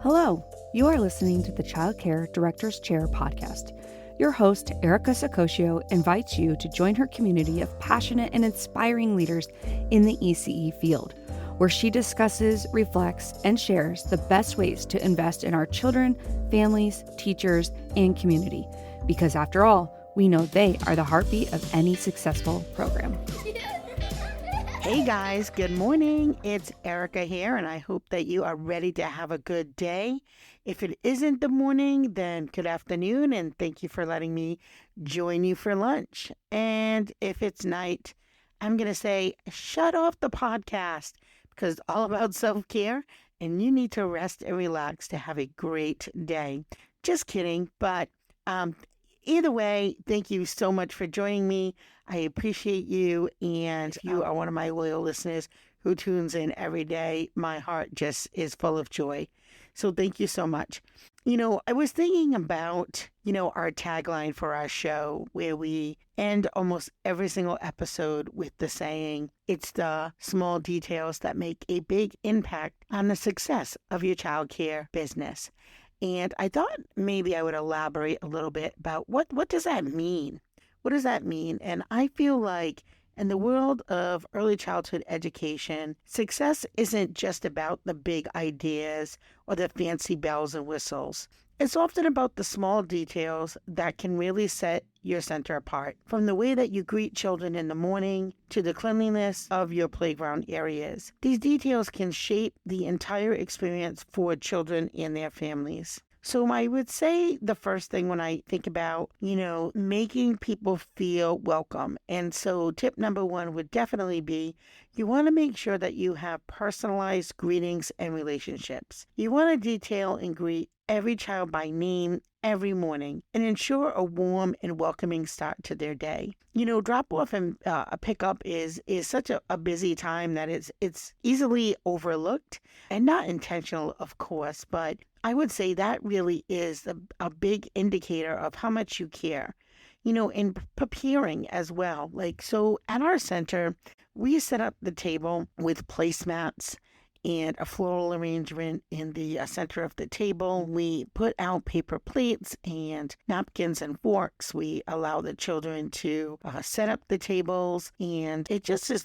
Hello, you are listening to the Childcare Director's Chair podcast. Your host, Erica Sakosio, invites you to join her community of passionate and inspiring leaders in the ECE field, where she discusses, reflects, and shares the best ways to invest in our children, families, teachers, and community. Because after all, we know they are the heartbeat of any successful program. Hey guys, good morning. It's Erica here, and I hope that you are ready to have a good day. If it isn't the morning, then good afternoon, and thank you for letting me join you for lunch. And if it's night, I'm going to say, shut off the podcast because it's all about self-care, and you need to rest and relax to have a great day. Just kidding, but either way, thank you so much for joining me. I appreciate you, and you are one of my loyal listeners who tunes in every day. My heart just is full of joy. So thank you so much. I was thinking about, our tagline for our show, where we end almost every single episode with the saying, it's the small details that make a big impact on the success of your childcare business. And I thought maybe I would elaborate a little bit about what does that mean? What does that mean? And I feel like in the world of early childhood education, success isn't just about the big ideas or the fancy bells and whistles. It's often about the small details that can really set your center apart, from the way that you greet children in the morning to the cleanliness of your playground areas. These details can shape the entire experience for children and their families. So I would say the first thing when I think about, making people feel welcome. And so tip number one would definitely be you want to make sure that you have personalized greetings and relationships. You want to detail and greet every child by name every morning and ensure a warm and welcoming start to their day. Drop off and pick up is such a busy time that it's easily overlooked and not intentional, of course, but I would say that really is a big indicator of how much you care, in preparing as well. So at our center, we set up the table with placemats and a floral arrangement in the center of the table. We put out paper plates and napkins and forks. We allow the children to set up the tables, and it just is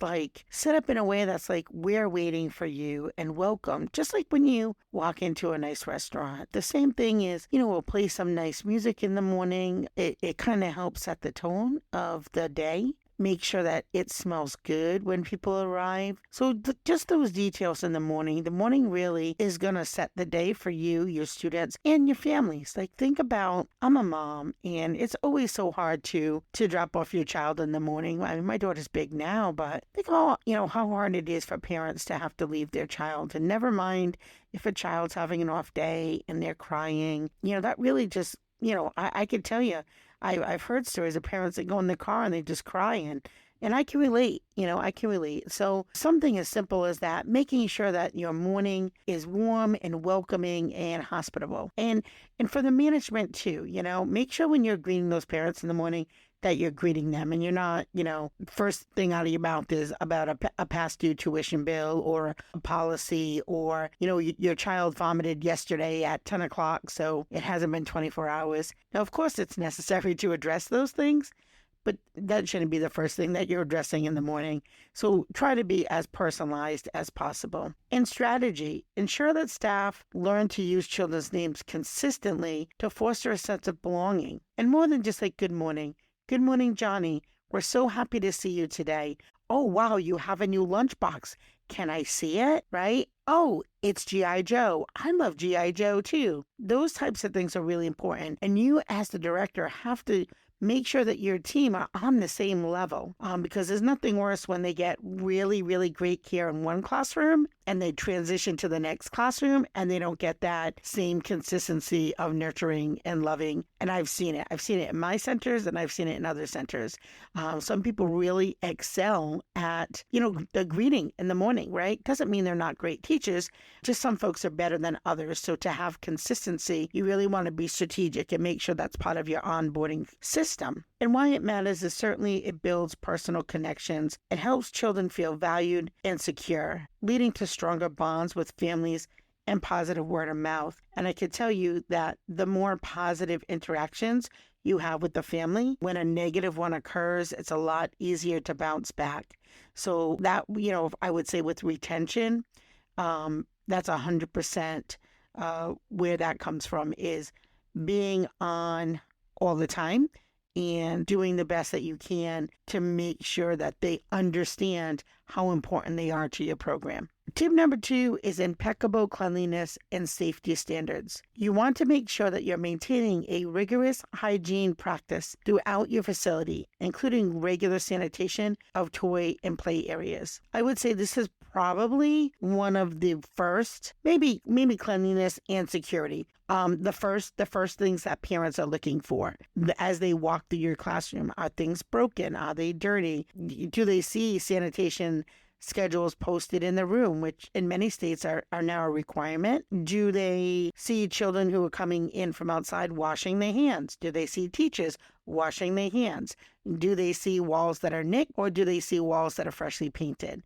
set up in a way that's we're waiting for you and welcome, just like when you walk into a nice restaurant. The same thing is, we'll play some nice music in the morning. It kind of helps set the tone of the day. Make sure that it smells good when people arrive. So just those details in the morning. The morning really is going to set the day for you, your students, and your families. Think about, I'm a mom, and it's always so hard to drop off your child in the morning. I mean, my daughter's big now, but think how hard it is for parents to have to leave their child. And never mind if a child's having an off day and they're crying. That really just, I could tell you, I've heard stories of parents that go in the car and they just cry, and I can relate, I can relate. So something as simple as that, making sure that your morning is warm and welcoming and hospitable. And for the management too, make sure when you're greeting those parents in the morning that you're greeting them and you're not, first thing out of your mouth is about a past due tuition bill or a policy or, your child vomited yesterday at 10 o'clock, so it hasn't been 24 hours. Now, of course, it's necessary to address those things, but that shouldn't be the first thing that you're addressing in the morning. So try to be as personalized as possible. And strategy, ensure that staff learn to use children's names consistently to foster a sense of belonging. And more than just good morning. Good morning, Johnny. We're so happy to see you today. Oh, wow, you have a new lunchbox. Can I see it? Right? Oh, it's G.I. Joe. I love G.I. Joe too. Those types of things are really important. And you as the director have to make sure that your team are on the same level because there's nothing worse when they get really, really great care in one classroom and they transition to the next classroom and they don't get that same consistency of nurturing and loving. And I've seen it. I've seen it in my centers and I've seen it in other centers. Some people really excel at, the greeting in the morning, right? Doesn't mean they're not great teachers. Just some folks are better than others. So to have consistency, you really want to be strategic and make sure that's part of your onboarding system. And why it matters is certainly it builds personal connections. It helps children feel valued and secure, leading to stronger bonds with families and positive word of mouth. And I can tell you that the more positive interactions you have with the family, when a negative one occurs, it's a lot easier to bounce back. So that, I would say with retention, that's 100% where that comes from, is being on all the time and doing the best that you can to make sure that they understand how important they are to your program. Tip number 2 is impeccable cleanliness and safety standards. You want to make sure that you're maintaining a rigorous hygiene practice throughout your facility, including regular sanitation of toy and play areas. I would say this is probably one of the first, maybe cleanliness and security. The first things that parents are looking for as they walk through your classroom. Are things broken? Are they dirty? Do they see sanitation schedules posted in the room, which in many states are now a requirement? Do they see children who are coming in from outside washing their hands? Do they see teachers washing their hands? Do they see walls that are nicked, or do they see walls that are freshly painted?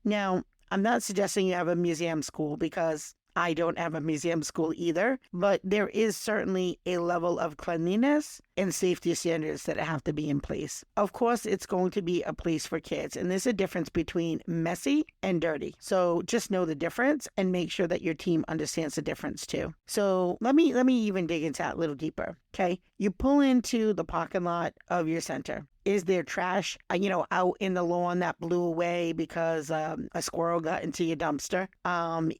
Now, I'm not suggesting you have a museum school, because I don't have a museum school either, but there is certainly a level of cleanliness and safety standards that have to be in place. Of course, it's going to be a place for kids, and there's a difference between messy and dirty. So just know the difference and make sure that your team understands the difference too. So let me even dig into that a little deeper. Okay, you pull into the parking lot of your center. Is there trash, out in the lawn that blew away because a squirrel got into your dumpster?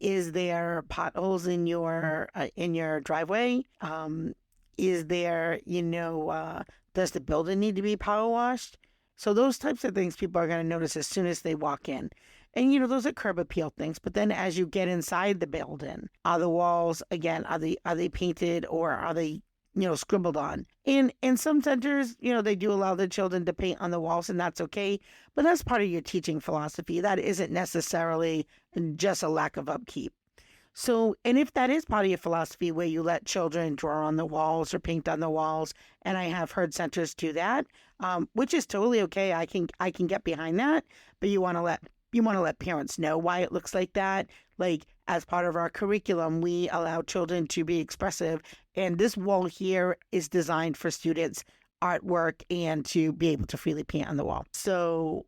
Is there potholes in your driveway? Is there, does the building need to be power washed? So those types of things people are going to notice as soon as they walk in. And, those are curb appeal things. But then as you get inside the building, are the walls, again, are they painted, or are they scribbled on? In some centers, they do allow the children to paint on the walls, and that's okay. But that's part of your teaching philosophy. That isn't necessarily just a lack of upkeep. So, and if that is part of your philosophy, where you let children draw on the walls or paint on the walls, and I have heard centers do that, which is totally okay. I can get behind that, but you want to let parents know why it looks like that. Like, as part of our curriculum, we allow children to be expressive, and this wall here is designed for students' artwork and to be able to freely paint on the wall. So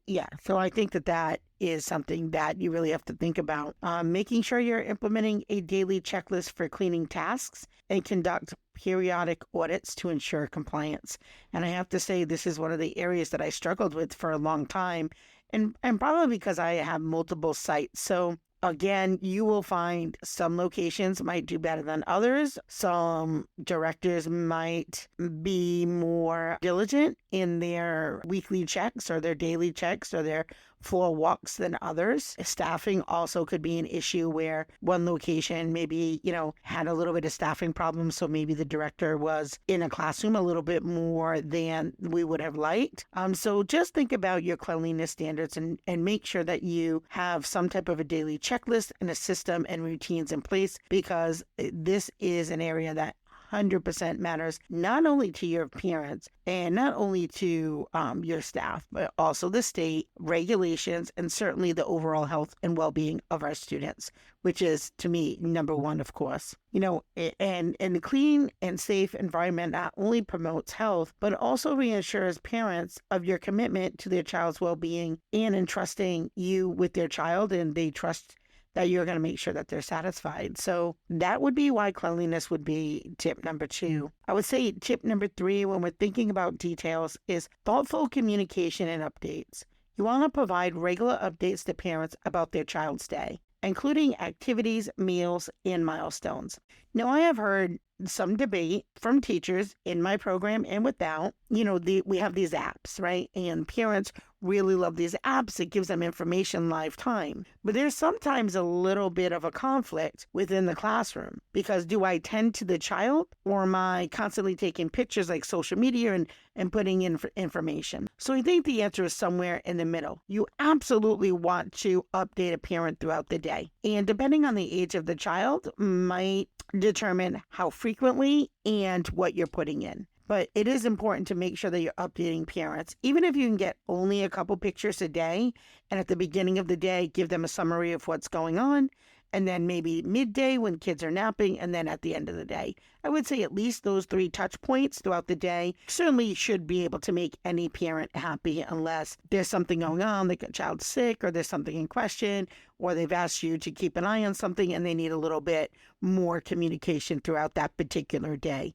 I think that is something that you really have to think about. Making sure you're implementing a daily checklist for cleaning tasks and conduct periodic audits to ensure compliance. And I have to say, this is one of the areas that I struggled with for a long time, and probably because I have multiple sites. So again, you will find some locations might do better than others. Some directors might be more diligent in their weekly checks or their daily checks or their floor walks than others. Staffing also could be an issue, where one location maybe, had a little bit of staffing problems. So maybe the director was in a classroom a little bit more than we would have liked. So just think about your cleanliness standards and make sure that you have some type of a daily checklist and a system and routines in place, because this is an area that 100% matters, not only to your parents and not only to your staff, but also the state regulations and certainly the overall health and well-being of our students, which is, to me, number one, of course. And the clean and safe environment not only promotes health, but also reassures parents of your commitment to their child's well-being and entrusting you with their child, and they trust that you're going to make sure that they're satisfied. So that would be why cleanliness would be tip number 2. I would say tip number 3, when we're thinking about details, is thoughtful communication and updates. You want to provide regular updates to parents about their child's day, including activities, meals, and milestones. Now, I have heard some debate from teachers in my program and without. We have these apps, right? And parents really love these apps. It gives them information live time. But there's sometimes a little bit of a conflict within the classroom, because do I tend to the child, or am I constantly taking pictures like social media and putting in information? So I think the answer is somewhere in the middle. You absolutely want to update a parent throughout the day. And depending on the age of the child, might determine how frequently and what you're putting in. But it is important to make sure that you're updating parents, even if you can get only a couple pictures a day. And at the beginning of the day, give them a summary of what's going on. and then maybe midday when kids are napping, and then at the end of the day. I would say at least those 3 touch points throughout the day certainly should be able to make any parent happy, unless there's something going on, like a child's sick or there's something in question, or they've asked you to keep an eye on something and they need a little bit more communication throughout that particular day.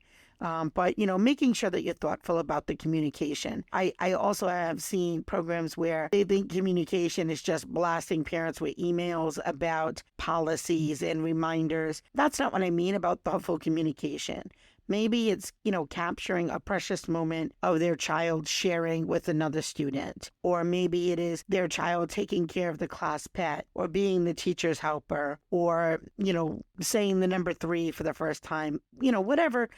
But, making sure that you're thoughtful about the communication. I also have seen programs where they think communication is just blasting parents with emails about policies and reminders. That's not what I mean about thoughtful communication. Maybe it's, capturing a precious moment of their child sharing with another student. Or maybe it is their child taking care of the class pet, or being the teacher's helper, or, saying the number 3 for the first time. Whatever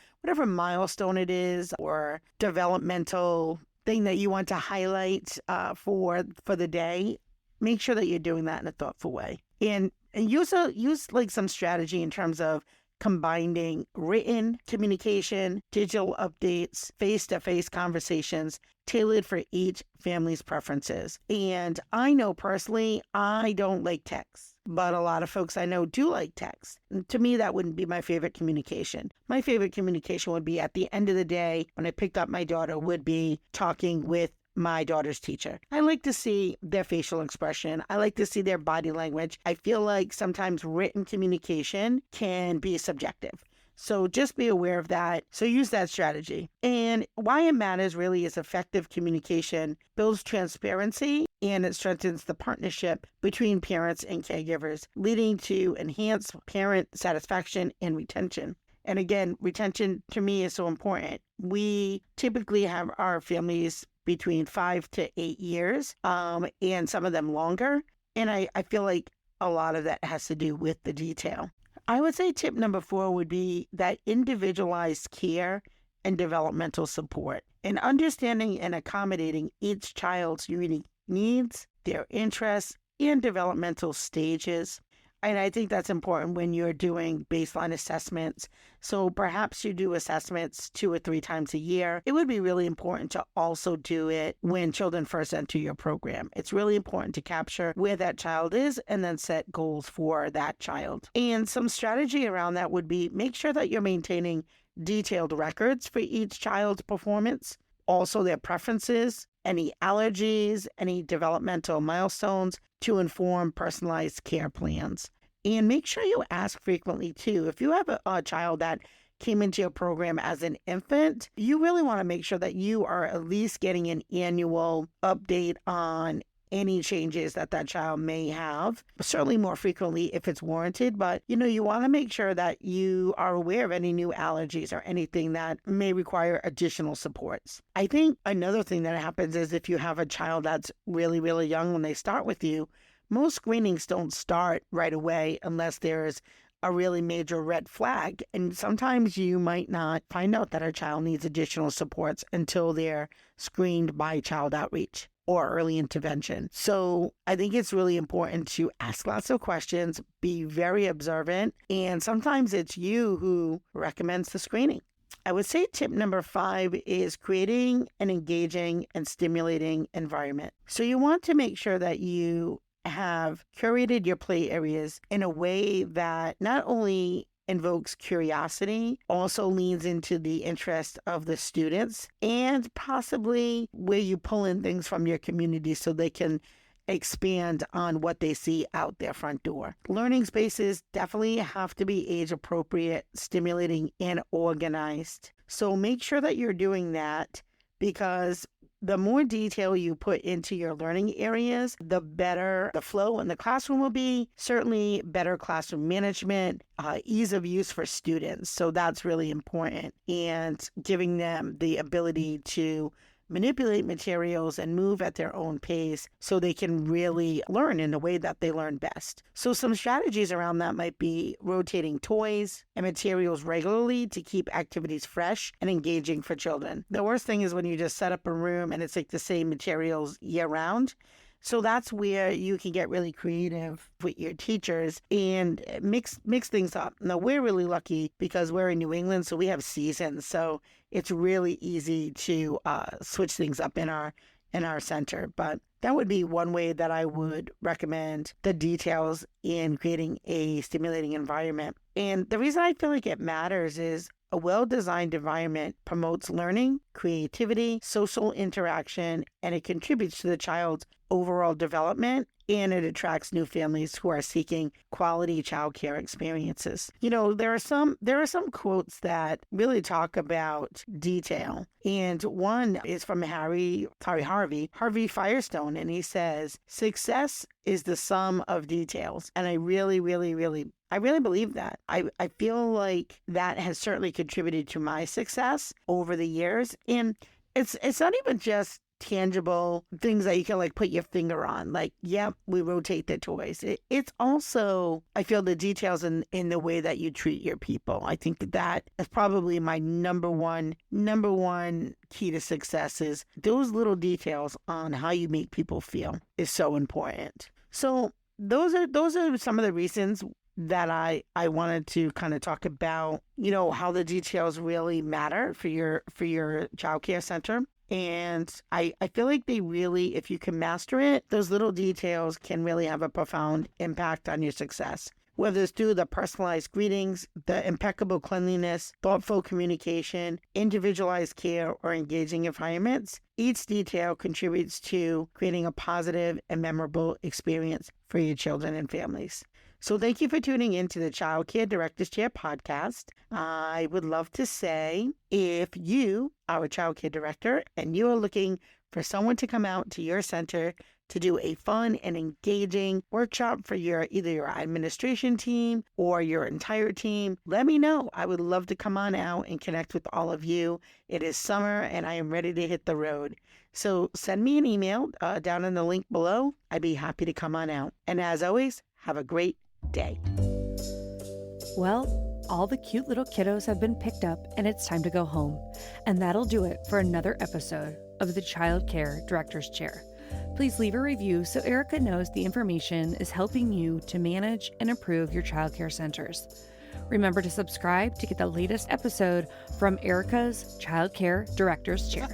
milestone it is, or developmental thing that you want to highlight for the day. Make sure that you're doing that in a thoughtful way. And use like some strategy in terms of combining written communication, digital updates, face-to-face conversations tailored for each family's preferences. And I know personally, I don't like text, but a lot of folks I know do like text. And to me, that wouldn't be my favorite communication. My favorite communication would be at the end of the day when I picked up my daughter, would be talking with my daughter's teacher. I like to see their facial expression. I like to see their body language. I feel like sometimes written communication can be subjective. So just be aware of that. So use that strategy. And why it matters really is effective communication builds transparency, and it strengthens the partnership between parents and caregivers, leading to enhanced parent satisfaction and retention. And again, retention to me is so important. We typically have our families between 5 to 8 years, and some of them longer. And I feel like a lot of that has to do with the detail. I would say tip number 4 would be that individualized care and developmental support, and understanding and accommodating each child's unique needs, their interests, and developmental stages. And I think that's important when you're doing baseline assessments. So perhaps you do assessments 2 or 3 times a year. It would be really important to also do it when children first enter your program. It's really important to capture where that child is and then set goals for that child. And some strategy around that would be make sure that you're maintaining detailed records for each child's performance, also their preferences, any allergies, any developmental milestones, to inform personalized care plans. And make sure you ask frequently too. If you have a child that came into your program as an infant, you really want to make sure that you are at least getting an annual update on any changes that child may have, certainly more frequently if it's warranted. But, you want to make sure that you are aware of any new allergies or anything that may require additional supports. I think another thing that happens is if you have a child that's really, really young when they start with you, most screenings don't start right away unless there's a really major red flag. And sometimes you might not find out that a child needs additional supports until they're screened by child outreach or early intervention. So I think it's really important to ask lots of questions, be very observant, and sometimes it's you who recommends the screening. I would say tip number 5 is creating an engaging and stimulating environment. So you want to make sure that you have curated your play areas in a way that not only invokes curiosity, also leans into the interest of the students, and possibly where you pull in things from your community so they can expand on what they see out their front door. Learning spaces definitely have to be age appropriate, stimulating, and organized. So make sure that you're doing that, because the more detail you put into your learning areas, the better the flow in the classroom will be. Certainly better classroom management, ease of use for students. So that's really important. And giving them the ability to manipulate materials and move at their own pace so they can really learn in the way that they learn best. So some strategies around that might be rotating toys and materials regularly to keep activities fresh and engaging for children. The worst thing is when you just set up a room and it's like the same materials year round. So that's where you can get really creative with your teachers and mix things up. Now, we're really lucky because we're in New England, so we have seasons. So it's really easy to switch things up in our center. But that would be one way that I would recommend the details in creating a stimulating environment. And the reason I feel like it matters is a well-designed environment promotes learning, creativity, social interaction, and it contributes to the child's overall development, and it attracts new families who are seeking quality childcare experiences. There are some quotes that really talk about detail. And one is from Harvey Firestone, and he says, "Success is the sum of details." And I really believe that. I feel like that has certainly contributed to my success over the years. And it's not even just tangible things that you can put your finger on. We rotate the toys. It's also, I feel, the details in the way that you treat your people. I think that is probably my number one key to success, is those little details on how you make people feel is so important. So those are some of the reasons that I wanted to kind of talk about, how the details really matter for your childcare center. And I feel like they really, if you can master it, those little details can really have a profound impact on your success. Whether it's through the personalized greetings, the impeccable cleanliness, thoughtful communication, individualized care, or engaging environments, each detail contributes to creating a positive and memorable experience for your children and families. So thank you for tuning in to the Childcare Director's Chair podcast. I would love to say, if you are a childcare director and you are looking for someone to come out to your center to do a fun and engaging workshop for either your administration team or your entire team, let me know. I would love to come on out and connect with all of you. It is summer and I am ready to hit the road. So send me an email down in the link below. I'd be happy to come on out. And as always, have a great day. Well, all the cute little kiddos have been picked up and it's time to go home. And that'll do it for another episode of the Childcare Director's Chair. Please leave a review so Erica knows the information is helping you to manage and improve your childcare centers. Remember to subscribe to get the latest episode from Erica's Childcare Director's Chair.